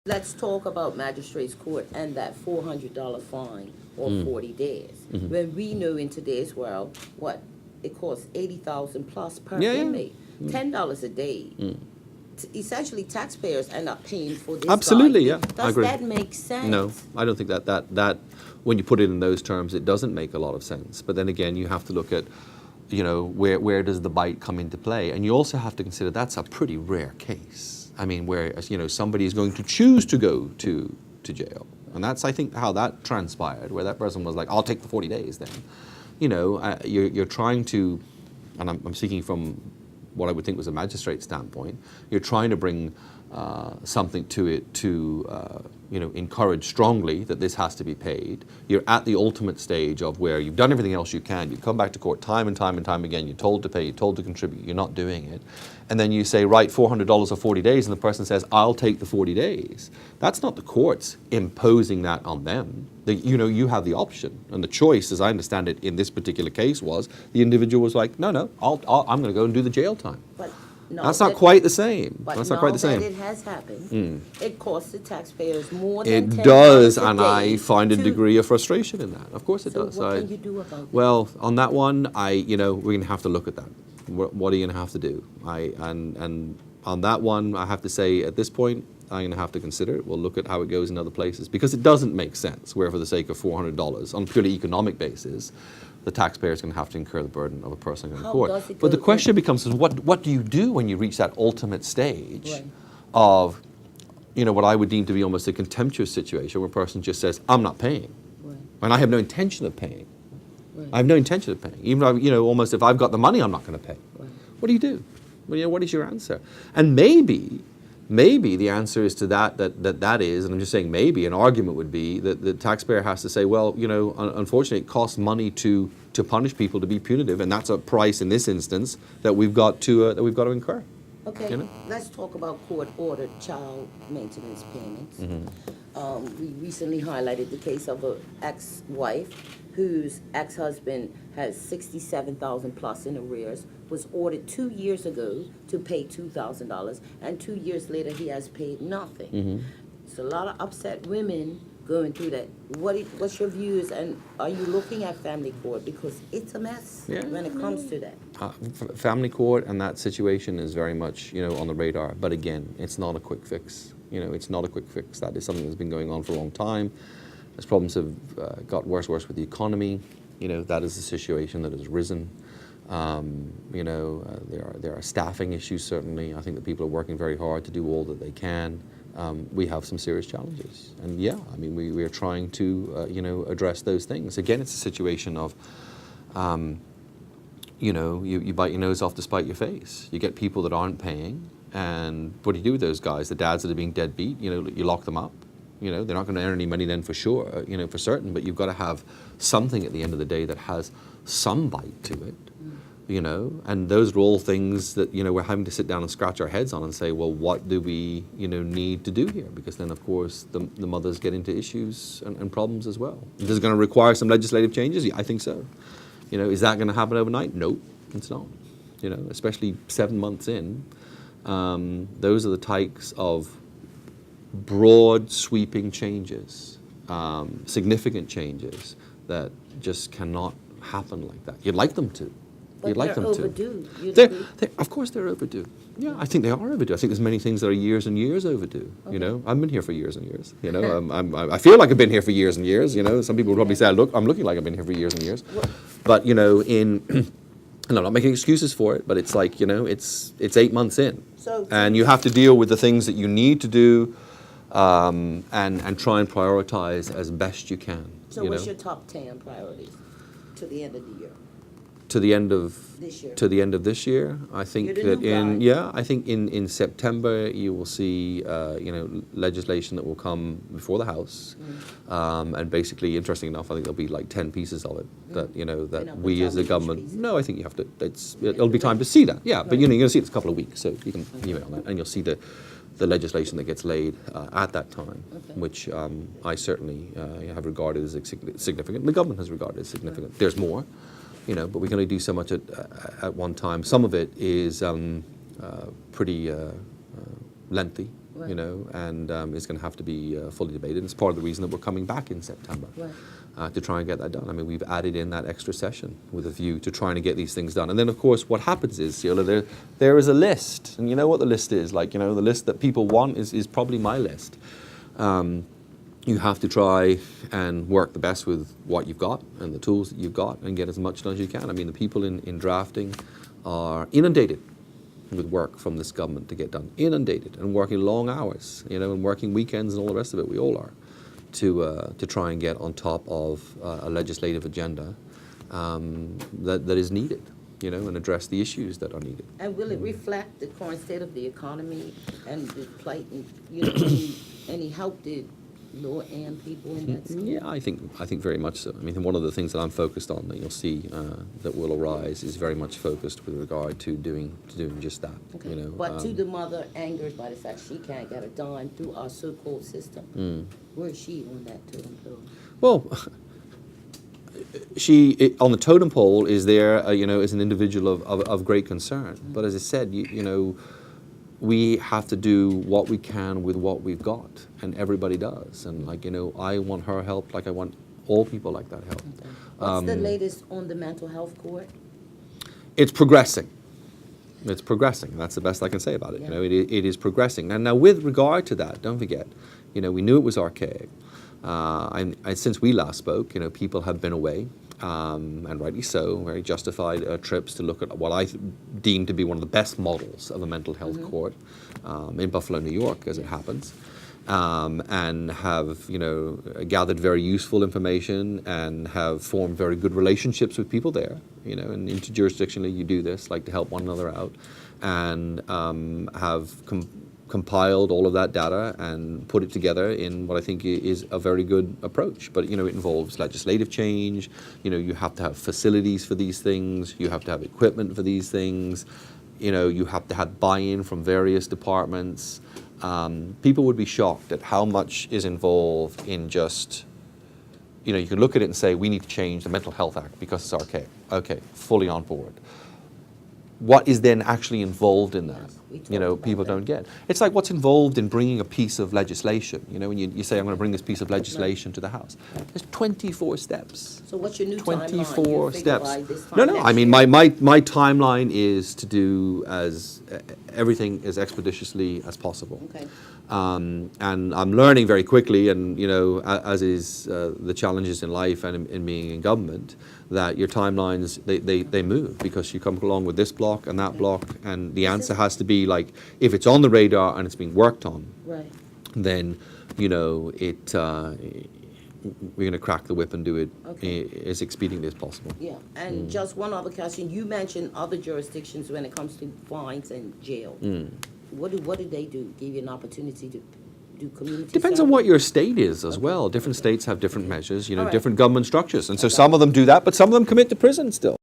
Let's talk about magistrates court and that $400 fine or 40 days. When we know in today's world, what, it costs 80,000 plus per Yeah, inmate, $10 a day. Essentially, taxpayers end up paying for this. Absolutely, guy. yeah, I Does agree. that make sense? No, I don't think that when you put it in those terms, it doesn't make a lot of sense. But then again, you have to look at, where does the bite come into play, and you also have to consider that's a pretty rare case. I mean, where somebody is going to choose to go to jail, and that's, I think, how that transpired, where that person was like, I'll take the 40 days then. You're trying to, and I'm speaking from what I would think was a magistrate standpoint, you're trying to bring something to it to encourage strongly that this has to be paid. You're at the ultimate stage of where you've done everything else you can. You've come back to court time and time and time again. You're told to pay, you're told to contribute, you're not doing it. And then you say, right, $400 or 40 days, and the person says, I'll take the 40 days. That's not the courts imposing that on them. You have the option. And the choice, as I understand it in this particular case, was the individual was like, no, I'm going to go and do the jail time. But no, that's not quite the same. But that's not quite the same. That it has happened. It costs the taxpayers more It than $10 does, a and day I find a to- degree of frustration in that. Of course it So does. what can you do about that? Well, on that one, we're going to have to look at that. What are you going to have to do? And on that one, I have to say, at this point, I'm going to have to consider it. We'll look at how it goes in other places, because it doesn't make sense where, for the sake of $400 on a purely economic basis, the taxpayer is going to have to incur the burden of a person going to How court. does it But the go question becomes, what do you do when you reach that ultimate stage Right. of, what I would deem to be almost a contemptuous situation, where a person just says, I'm not paying, Right. and I have no intention of paying. Right. I have no intention of paying. Even though, almost if I've got the money, I'm not going to pay. Right. What do you do? Well, what is your answer? And maybe the answer is to that is, and I'm just saying maybe, an argument would be that the taxpayer has to say, well, unfortunately, it costs money to punish people, to be punitive, and that's a price in this instance that we've got to incur. Okay, let's talk about court-ordered child maintenance payments. We recently highlighted the case of an ex-wife whose ex-husband has $67,000 plus in arrears, was ordered 2 years ago to pay $2,000, and 2 years later he has paid nothing. It's a lot of upset women going through that. What's your views, and are you looking at family court, because it's a mess when it comes to that? Family court and that situation is very much on the radar, but again, it's not a quick fix. It's not a quick fix. That is something that's been going on for a long time. As problems have got worse with the economy, that is a situation that has risen. There are staffing issues, certainly. I think that people are working very hard to do all that they can. We have some serious challenges. And we are trying to, address those things. Again, it's a situation of, you bite your nose off to spite your face. You get people that aren't paying, and what do you do with those guys? The dads that are being deadbeat, you lock them up. They're not going to earn any money then for sure, for certain, but you've got to have something at the end of the day that has some bite to it. And those are all things that, we're having to sit down and scratch our heads on and say, well, what do we, need to do here? Because then, of course, the mothers get into issues and problems as well. Is it going to require some legislative changes? Yeah, I think so. Is that going to happen overnight? No, it's not. Especially 7 months in, those are the types of broad, sweeping changes, significant changes that just cannot happen like that. You'd like them to. But like they're them overdue. Of course they're overdue. Yeah, I think they are overdue. I think there's many things that are years and years overdue. Okay. I've been here for years and years. I feel like I've been here for years and years. Some people would probably say, look, I'm looking like I've been here for years and years. But and I'm not making excuses for it, but it's like, it's 8 months in. And you have to deal with the things that you need to do and try and prioritize as best you can. So what's your top 10 priorities to the end of the year? To the end of this year. To the end of this year, I think that in September you will see legislation that will come before the House, and basically, interesting enough, I think there'll be like 10 pieces of it that that we as a government. No, I think you have to. It'll be time to see that. Yeah, but you're going to see it in a couple of weeks, so you can email that, and you'll see the legislation that gets laid at that time, which I certainly have regarded as significant. The government has regarded as significant. There's more. But we can only do so much at one time. Some of it is pretty lengthy, Right. you know, and it's going to have to be fully debated. And it's part of the reason that we're coming back in September. Right. To try and get that done. I mean, we've added in that extra session with a view to trying to get these things done. And then, of course, what happens is, there is a list, and you know what the list is. Like, the list that people want is probably my list. You have to try and work the best with what you've got and the tools that you've got and get as much done as you can. I mean, the people in drafting are inundated with work from this government to get done. Inundated and working long hours, and working weekends and all the rest of it. We all are. To try and get on top of a legislative agenda that is needed, and address the issues that are needed. And will it reflect the current state of the economy and the plight, and any help to lower-end people in that scheme? Yeah, I think very much so. I mean, one of the things that I'm focused on that you'll see that will arise is very much focused with regard to doing just that. Okay. But to the mother angered by the fact she can't get a dime through our so-called system, where is she on that totem pole? Well, she on the totem pole is there, as an individual of great concern. Mm-hmm. But as I said, we have to do what we can with what we've got, and everybody does. And I want her help like I want all people like that help. Okay. What's the latest on the mental health court? It's progressing. It's progressing. That's the best I can say about it. Yeah. It is progressing. And now, with regard to that, don't forget, we knew it was archaic. And since we last spoke, people have been away, and rightly so, very justified trips to look at what I deem to be one of the best models of a mental health court in Buffalo, New York, as it happens, and have gathered very useful information and have formed very good relationships with people there. And interjurisdictionally, you do this, like to help one another out, and have compiled all of that data and put it together in what I think is a very good approach. But, it involves legislative change. You have to have facilities for these things. You have to have equipment for these things. You have to have buy-in from various departments. People would be shocked at how much is involved in just, you can look at it and say, we need to change the Mental Health Act because it's archaic. Okay, fully on board. What is then actually involved in that? People don't get. It's like what's involved in bringing a piece of legislation. When you say, I'm going to bring this piece of legislation to the House. There's 24 steps. So what's your new 24 timeline? steps. No, I mean, my timeline is to do everything as expeditiously as possible. Okay. And I'm learning very quickly, and as is the challenges in life and in being in government, that your timelines they move because you come along with this block and that block, and the answer has to be like, if it's on the radar and it's being worked on, right, then we're going to crack the whip and do it as expediently as possible. Yeah, and just one other question. You mentioned other jurisdictions when it comes to fines and jail. What do they do? Give you an opportunity to do community Depends service? on what your state is as well. Different states have different measures, All right. different government structures. And so some of them do that, but some of them commit to prison still.